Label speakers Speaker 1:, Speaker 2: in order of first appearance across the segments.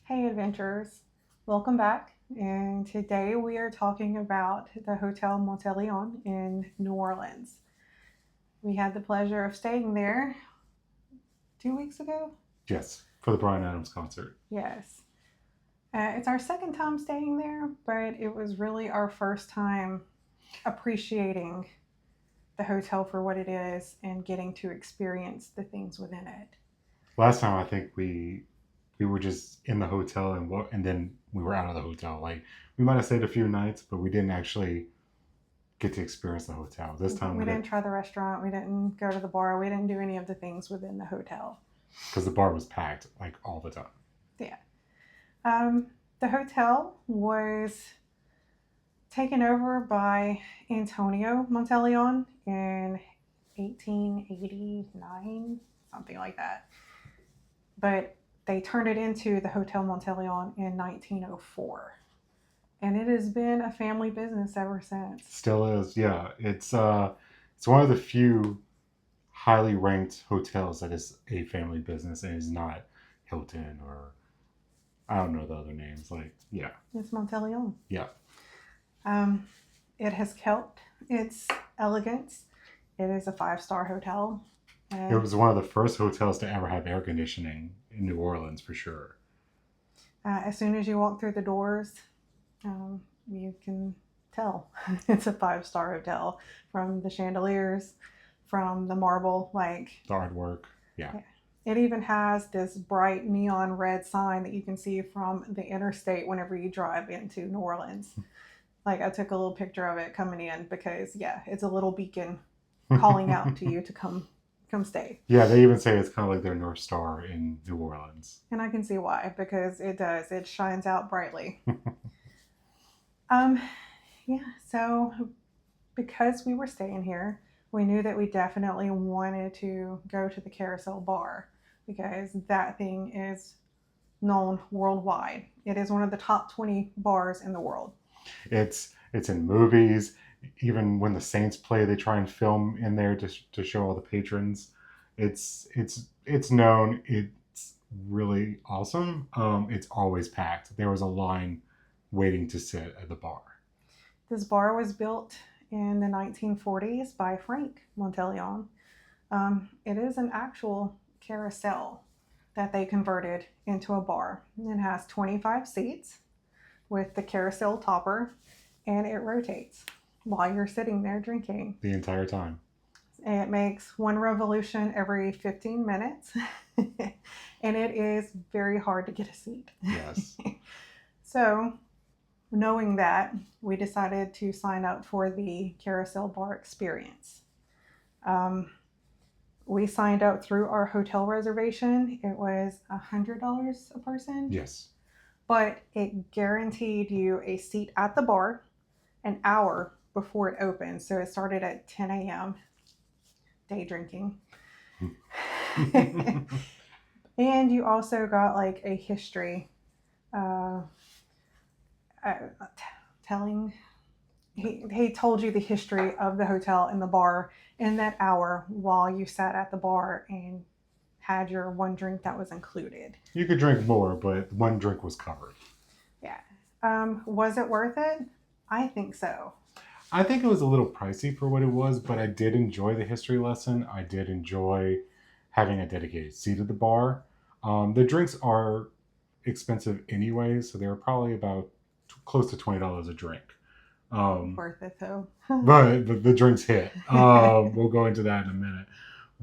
Speaker 1: Hey, adventurers. Welcome back. And today we are talking about the Hotel Monteleone in New Orleans. We had the pleasure of staying there 2 weeks ago.
Speaker 2: Yes, for the Bryan Adams concert.
Speaker 1: Yes. It's our second time staying there, but it was really our first time appreciating the hotel for what it is and getting to experience the things within it.
Speaker 2: Last time I think we were just in the hotel and then we were out of the hotel. Like we might have stayed a few nights, but we didn't actually get to experience the hotel. This time
Speaker 1: We
Speaker 2: we
Speaker 1: didn't
Speaker 2: did
Speaker 1: try the restaurant, we didn't go to the bar, we didn't do any of the things within the hotel.
Speaker 2: because the bar was packed like all the time.
Speaker 1: Yeah. The hotel was taken over by Antonio Monteleone in 1889, something like that. But they turned it into the Hotel Monteleone in 1904. And it has been a family business ever since.
Speaker 2: Still is, yeah. It's one of the few highly ranked hotels that is a family business and is not Hilton or I don't know the other names. Like yeah,
Speaker 1: It's Monteleone.
Speaker 2: yeah.
Speaker 1: Um, it has kept its elegance. It is a five-star hotel.
Speaker 2: It
Speaker 1: And
Speaker 2: was one of the first hotels to ever have air conditioning in New Orleans for sure.
Speaker 1: as soon as you walk through the doors, you can tell it's a five-star hotel from the chandeliers, from the marble. Like,
Speaker 2: The artwork, yeah.
Speaker 1: it even has this bright neon red sign that you can see from the interstate whenever you drive into New Orleans. Like, I took a little picture of it coming in because, yeah, it's a little beacon calling out to you to come stay.
Speaker 2: Yeah, they even say it's kind of like their North Star in New Orleans.
Speaker 1: And I can see why, because it does. It shines out brightly. Um, yeah, so because we were staying here, we knew that we definitely wanted to go to the Carousel Bar because that thing is known worldwide. It is one of the top 20 bars in the world.
Speaker 2: It's in movies. Even when the Saints play, they try and film in there to show all the patrons. It's known. It's really awesome. It's always packed. There was a line waiting to sit at the bar.
Speaker 1: This bar was built in the 1940s by Frank Monteleone. It is an actual carousel that they converted into a bar. It has 25 seats with the carousel topper, and it rotates while you're sitting there drinking.
Speaker 2: The entire time.
Speaker 1: It makes one revolution every 15 minutes, and it is very hard to get a seat.
Speaker 2: Yes.
Speaker 1: So, knowing that, we decided to sign up for the Carousel Bar experience. Um, we signed up through our hotel reservation. It was $100 a person,
Speaker 2: Yes.
Speaker 1: but it guaranteed you a seat at the bar an hour before it opened. So it started at 10 a.m. day drinking. And you also got like a history uh, uh, telling. He told you the history of the hotel and the bar in that hour while you sat at the bar and had your one drink that was included.
Speaker 2: You could drink more, but one drink was covered.
Speaker 1: Yeah. Was it worth it? I think so.
Speaker 2: I think it was a little pricey for what it was, but I did enjoy the history lesson. I did enjoy having a dedicated seat at the bar. The drinks are expensive anyway, so they were probably about close to $20 a drink.
Speaker 1: Worth it though.
Speaker 2: But the drinks hit. We'll go into that in a minute.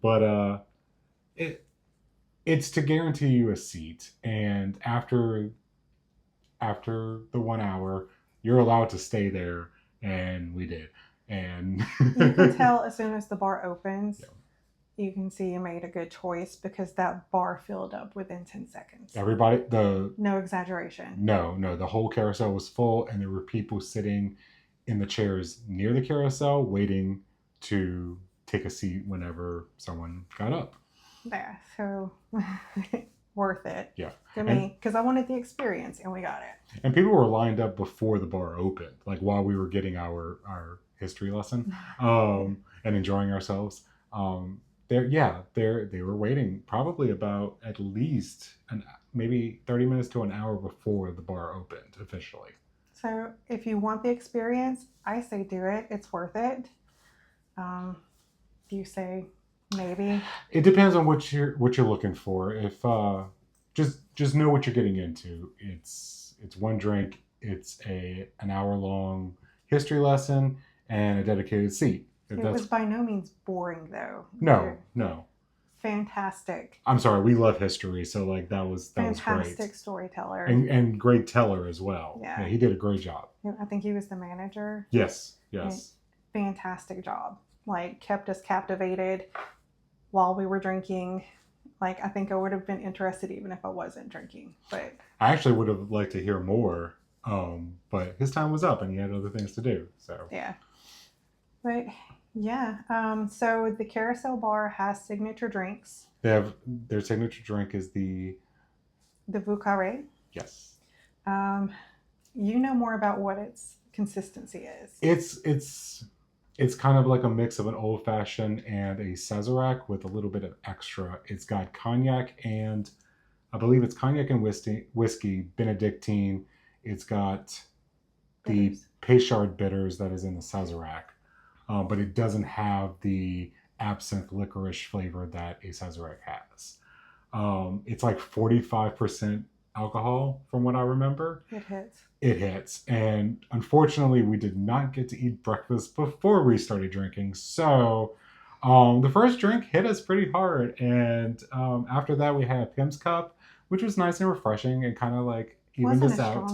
Speaker 2: But it it's to guarantee you a seat, and after the 1 hour, you're allowed to stay there, and we did. And
Speaker 1: You can tell as soon as the bar opens,
Speaker 2: yeah.
Speaker 1: you can see you made a good choice because that bar filled up within 10 seconds.
Speaker 2: Everybody,
Speaker 1: No exaggeration.
Speaker 2: no, the whole carousel was full, and there were people sitting in the chairs near the carousel waiting to take a seat whenever someone got up.
Speaker 1: Yeah, so worth it
Speaker 2: Yeah.
Speaker 1: to me because I wanted the experience and we got it.
Speaker 2: And people were lined up before the bar opened, like while we were getting our history lesson, and enjoying ourselves. They were waiting probably about at least maybe 30 minutes to an hour before the bar opened officially.
Speaker 1: So if you want the experience, I say do it. It's worth it. Do you say maybe?
Speaker 2: It depends on what you're looking for. If just know what you're getting into. It's one drink. It's an hour long history lesson and a dedicated seat. If
Speaker 1: It
Speaker 2: that's
Speaker 1: was by no means boring though.
Speaker 2: no.
Speaker 1: Fantastic.
Speaker 2: I'm sorry, we love history, so like that was great.
Speaker 1: Fantastic storyteller.
Speaker 2: And great teller as well.
Speaker 1: Yeah.
Speaker 2: He did a great job.
Speaker 1: I think he was the manager.
Speaker 2: Yes.
Speaker 1: Fantastic job. Like kept us captivated while we were drinking. Like I think I would have been interested even if I wasn't drinking. But
Speaker 2: I actually would have liked to hear more. But his time was up and he had other things to do. So
Speaker 1: yeah. But yeah. So the Carousel Bar has signature drinks.
Speaker 2: they have their signature drink is the
Speaker 1: Vieux Carré.
Speaker 2: yes.
Speaker 1: You know more about what its consistency is.
Speaker 2: It's kind of like a mix of an old fashioned and a Sazerac with a little bit of extra. It's got cognac and I believe it's cognac and whiskey, Benedictine. It's got the Peychaud bitters that is in the Sazerac, but it doesn't have the absinthe licorice flavor that a Sazerac has. It's like 45% alcohol from what I remember.
Speaker 1: It
Speaker 2: hits. And unfortunately, we did not get to eat breakfast before we started drinking. So the first drink hit us pretty hard. And after that, we had a Pim's Cup, which was nice and refreshing and kind of like evened us out.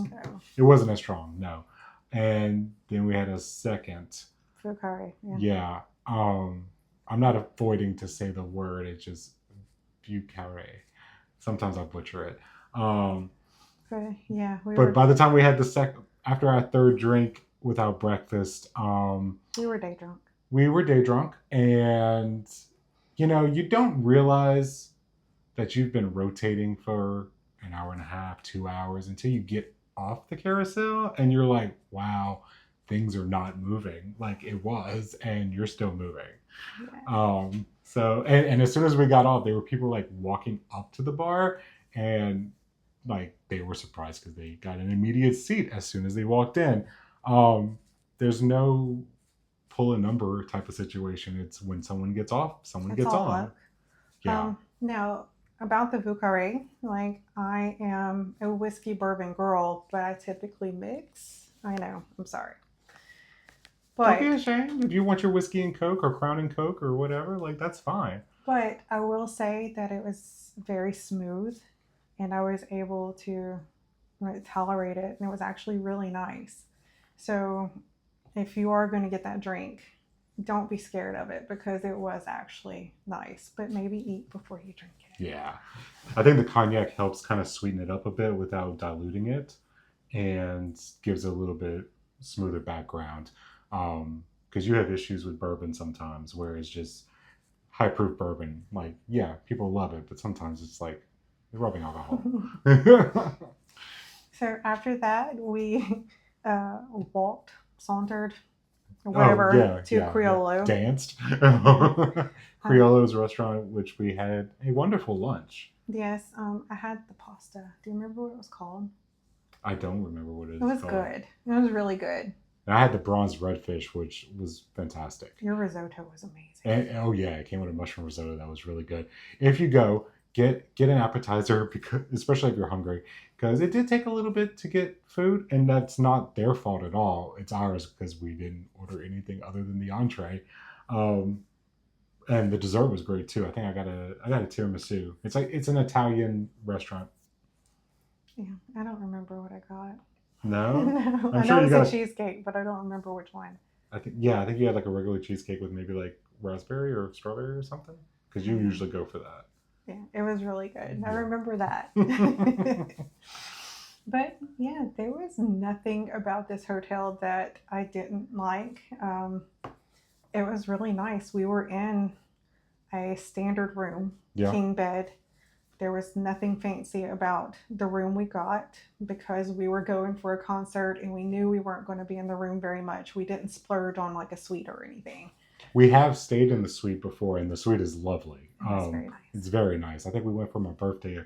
Speaker 2: It wasn't as strong, no. And then we had a second.
Speaker 1: Vieux Carré,
Speaker 2: yeah. I'm not avoiding to say the word. It's just Vieux Carré. Sometimes I butcher it. But by the time we had after our third drink without breakfast,
Speaker 1: we were day drunk.
Speaker 2: We were day drunk, and you don't realize that you've been rotating for an hour and a half, 2 hours until you get off the carousel, and you're like, wow, things are not moving like it was, and you're still moving. Yeah. So, and as soon as we got off, there were people like walking up to the bar, and like they were surprised because they got an immediate seat as soon as they walked in. There's no pull a number type of situation. It's when someone gets off, someone gets on.
Speaker 1: Luck. Yeah. Now about the Vieux Carré, like I am a whiskey bourbon girl, but I typically mix. I know. I'm sorry.
Speaker 2: But don't be ashamed. If you want your whiskey and Coke or Crown and Coke or whatever, like that's fine.
Speaker 1: But I will say that it was very smooth. And I was able to tolerate it, and it was actually really nice. So if you are going to get that drink, don't be scared of it because it was actually nice, but maybe eat before you drink it.
Speaker 2: Yeah. I think the cognac helps kind of sweeten it up a bit without diluting it and gives a little bit smoother background. Because you have issues with bourbon sometimes where it's just high proof bourbon. Like, yeah, people love it, but sometimes it's like, rubbing alcohol.
Speaker 1: So after that, we sauntered, whatever, to Creollo.
Speaker 2: Danced. Creollo's restaurant, which we had a wonderful lunch.
Speaker 1: Yes, I had the pasta. Do you remember what it was called?
Speaker 2: I don't remember what it was
Speaker 1: called. It was good. It was really good.
Speaker 2: And I had the bronze redfish, which was fantastic.
Speaker 1: Your risotto was amazing.
Speaker 2: And, oh yeah, it came with a mushroom risotto that was really good. If you go, get an appetizer, because especially if you're hungry, because it did take a little bit to get food, and that's not their fault at all. It's ours because we didn't order anything other than the entree, and the dessert was great too. I think I got a tiramisu. It's an Italian restaurant.
Speaker 1: Yeah, I don't remember what I got.
Speaker 2: No,
Speaker 1: no. I know it's a cheesecake, but I don't remember which one.
Speaker 2: I think you had like a regular cheesecake with maybe like raspberry or strawberry or something, because you usually go for that.
Speaker 1: Yeah, it was really good. I remember that. But yeah, there was nothing about this hotel that I didn't like. It was really nice. We were in a standard room, king bed. There was nothing fancy about the room we got because we were going for a concert and we knew we weren't going to be in the room very much. We didn't splurge on like a suite or anything.
Speaker 2: We have stayed in the suite before, and the suite is lovely.
Speaker 1: It's very nice.
Speaker 2: It's very nice. I think we went for my birthday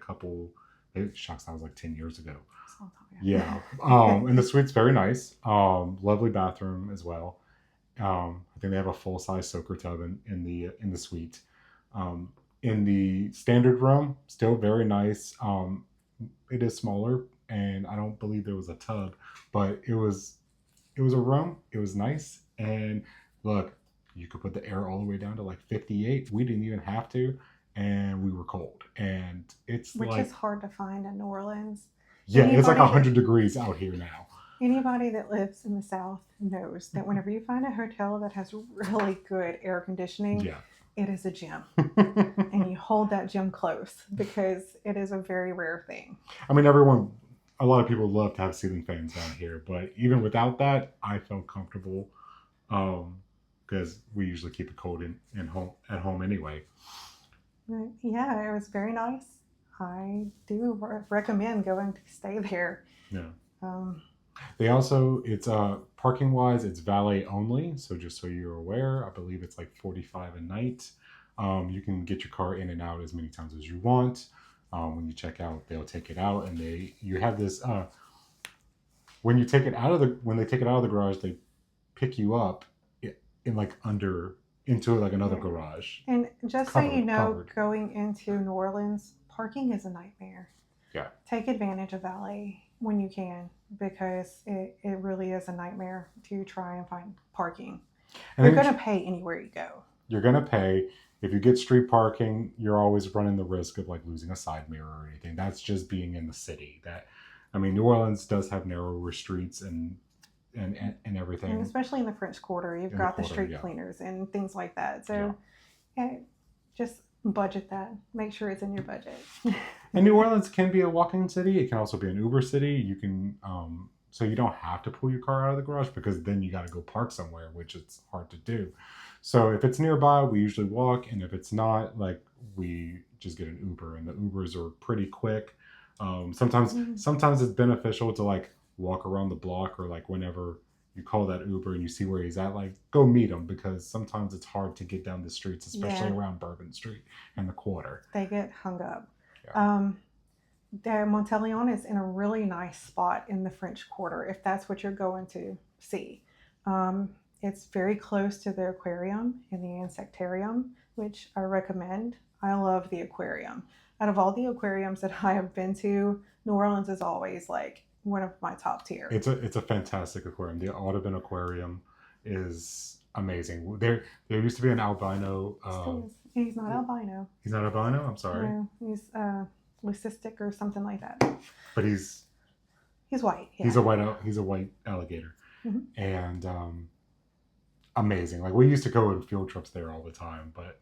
Speaker 2: Shucks, that was like 10 years ago.
Speaker 1: It's a long time
Speaker 2: Yeah.
Speaker 1: ago.
Speaker 2: And the suite's very nice. Lovely bathroom as well. I think they have a full size soaker tub in the suite. Um, in the standard room, still very nice. It is smaller, and I don't believe there was a tub, but it was a room. It was nice, and look, you could put the air all the way down to like 58. We didn't even have to, and we were cold. And it's
Speaker 1: Which
Speaker 2: like,
Speaker 1: is hard to find in New Orleans.
Speaker 2: yeah, it's like
Speaker 1: Anybody
Speaker 2: 100 degrees out here now.
Speaker 1: Anybody that lives in the South knows that whenever you find a hotel that has really good air conditioning,
Speaker 2: Yeah.
Speaker 1: it is a gem. And you hold that gem close because it is a very rare thing.
Speaker 2: I mean, a lot of people love to have ceiling fans down here, but even without that, I felt comfortable because we usually keep it cold at home anyway.
Speaker 1: But yeah, it was very nice. I do recommend going to stay there.
Speaker 2: Yeah.
Speaker 1: Um,
Speaker 2: They also, it's parking wise, it's valet only. So just so you're aware, I believe it's like 45 a night. You can get your car in and out as many times as you want. When you check out, they'll take it out, and you have this. When you take it out of the when they take it out of the garage, they pick you up in like into like another
Speaker 1: Yeah.
Speaker 2: garage.
Speaker 1: And just so you know,
Speaker 2: Covered.
Speaker 1: going into New Orleans, parking is a nightmare.
Speaker 2: Yeah.
Speaker 1: Take advantage of valet when you can because it really is a nightmare to try and find parking.
Speaker 2: And
Speaker 1: You're
Speaker 2: then
Speaker 1: going to pay anywhere you go.
Speaker 2: you're gonna pay. If you get street parking, you're always running the risk of like losing a side mirror or anything. That's just being in the city. I mean, New Orleans does have narrower streets and everything.
Speaker 1: And especially in the French Quarter, you've
Speaker 2: In the
Speaker 1: got the
Speaker 2: quarter,
Speaker 1: street
Speaker 2: yeah.
Speaker 1: cleaners and things like that. So yeah, just budget that. Make sure it's in your budget.
Speaker 2: And New Orleans can be a walking city. It can also be an Uber city. You can, so you don't have to pull your car out of the garage because then you got to go park somewhere, which it's hard to do. So if it's nearby, we usually walk, and if it's not, like we just get an Uber, and the Ubers are pretty quick. Sometimes it's beneficial to like walk around the block or like whenever you call that Uber and you see where he's at, like go meet him because sometimes it's hard to get down the streets, especially
Speaker 1: Yeah.
Speaker 2: around Bourbon Street and the Quarter.
Speaker 1: They get hung up.
Speaker 2: Yeah.
Speaker 1: The Monteleone is in a really nice spot in the French Quarter if that's what you're going to see. It's very close to the aquarium and the insectarium, which I recommend. I love the aquarium. Out of all the aquariums that I have been to, New Orleans is always like one of my top tier.
Speaker 2: It's a fantastic aquarium. The Audubon Aquarium is amazing. There used to be an albino.
Speaker 1: Still is. He's not albino.
Speaker 2: He's not albino. I'm sorry,
Speaker 1: No, he's leucistic or something like that.
Speaker 2: but he's
Speaker 1: white. Yeah.
Speaker 2: he's a white alligator,
Speaker 1: Mhm.
Speaker 2: and amazing. Like we used to go on field trips there all the time, but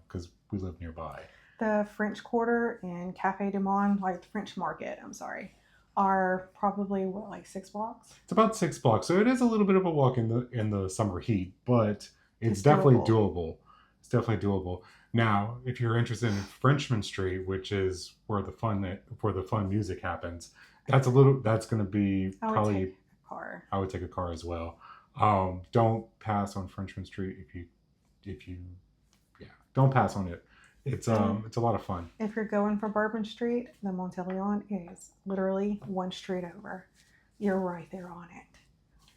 Speaker 2: because we live nearby.
Speaker 1: The French Quarter and Cafe du Monde, like the French Market, I'm sorry, are probably like 6 blocks.
Speaker 2: It's about 6 blocks, so it is a little bit of a walk in the summer heat, but it's
Speaker 1: It's
Speaker 2: definitely
Speaker 1: doable.
Speaker 2: doable. It's definitely doable. Now, if you're interested in Frenchman Street, which is where the fun music happens, that's going to be
Speaker 1: I would
Speaker 2: probably.
Speaker 1: take a car.
Speaker 2: I would take a car as well. Don't pass on Frenchman Street if you yeah, don't pass on it. It's a lot of fun.
Speaker 1: If you're going for Bourbon Street, the Monteleone is literally one street over. You're right there on it.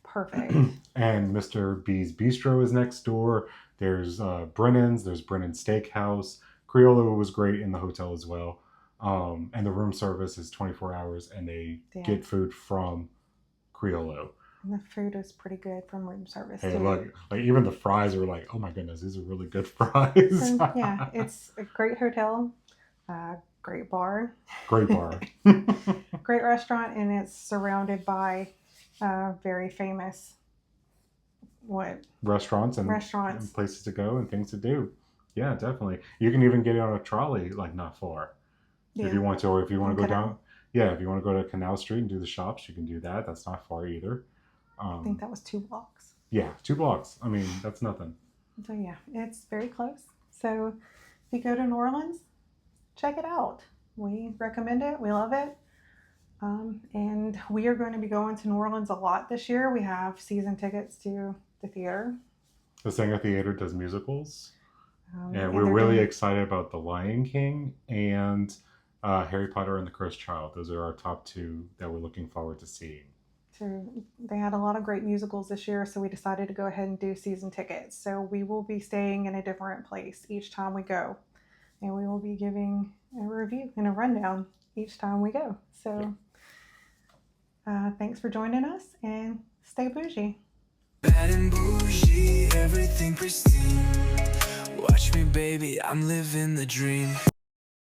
Speaker 1: Perfect.
Speaker 2: And Mr. B's Bistro is next door. There's Brennan's. There's Brennan's Steakhouse. Creollo was great in the hotel as well. And the room service is 24 hours, and they get food from Creollo.
Speaker 1: And the food is pretty good from room service
Speaker 2: Hey,
Speaker 1: too.
Speaker 2: look, like even the fries are like, oh my goodness, these are really good fries.
Speaker 1: So, yeah, it's a great hotel, great bar,
Speaker 2: Great bar.
Speaker 1: great restaurant, and it's surrounded by very famous
Speaker 2: restaurants and places to go and things to do. Yeah, definitely. You can even get on a trolley like not far if you want to, or if you want to go down. Yeah, if you want to go to Canal Street and do the shops, you can do that. That's not far either.
Speaker 1: I think that was 2 blocks.
Speaker 2: Yeah, 2 blocks. I mean, that's nothing.
Speaker 1: So yeah, it's very close. So if you go to New Orleans, check it out. We recommend it. We love it. And we are going to be going to New Orleans a lot this year. We have season tickets to the theater.
Speaker 2: The Singer Theater does musicals. And we're
Speaker 1: they're
Speaker 2: really
Speaker 1: doing-
Speaker 2: excited about The Lion King and Harry Potter and the Cursed Child. Those are our top two that we're looking forward to seeing.
Speaker 1: So they had a lot of great musicals this year, so we decided to go ahead and do season tickets. So we will be staying in a different place each time we go, and we will be giving a review and a rundown each time we go. So thanks for joining us, and stay bougie.
Speaker 3: Bad and bougie, everything pristine. Watch me, baby, I'm living the dream.